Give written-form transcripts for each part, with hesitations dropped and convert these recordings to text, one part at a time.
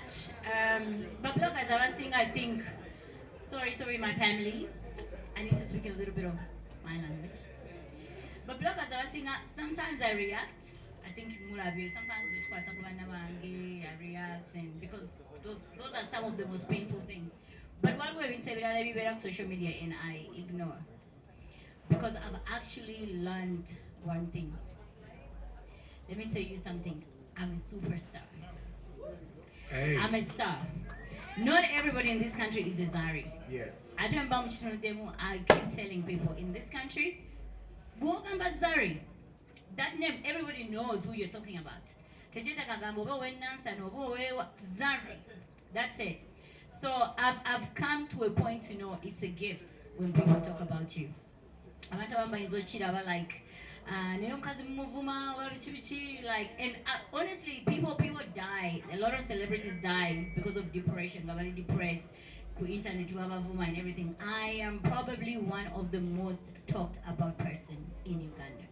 much. But bloggers are saying, I think, sorry, my family. I need to speak a little bit of my language. But bloggers are saying, sometimes I react. I think sometimes I react, and because those are some of the most painful things. But while we're in social media, and I ignore, because I've actually learned one thing. Let me tell you something. I'm a superstar. Hey. I'm a star. Not everybody in this country is a Zari. Yeah. I keep telling people in this country, Zari. That name, everybody knows who you're talking about. Zari. That's it. So I've come to a point to know it's a gift when people talk about you. Like, and honestly, people die. A lot of celebrities die because of depression. They're very depressed. Internet, and everything. I am probably one of the most talked about person in Uganda.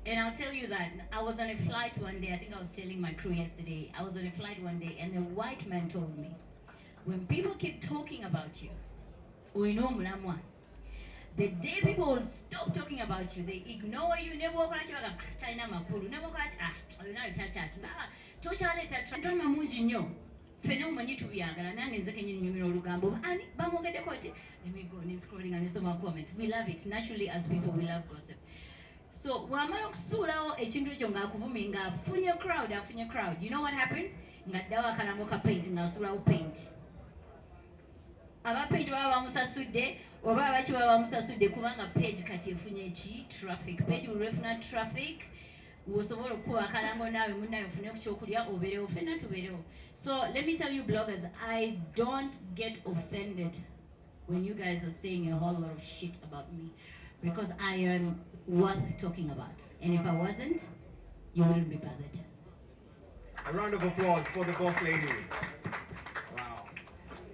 And I'll tell you that I was on a flight one day. I think I was telling my crew yesterday. I was on a flight one day, and a white man told me, when people keep talking about you, we know Mulamwa. The day people will stop talking about you, they ignore you. Let me go and scrolling and some comments. We love it. Naturally, as people, we love gossip. So crowd. You know what happens? Paint. Oba abachiwa bamusasudde kubanga page kati efunye ki traffic page urefuna traffic wosobola okuba akalango nawe munnayo ofune kyokulya oberewo fena tuberewo. So let me tell you bloggers, I don't get offended when you guys are saying a whole lot of shit about me, because I am worth talking about, and if I wasn't, you wouldn't be bothered. A round of applause for the boss lady.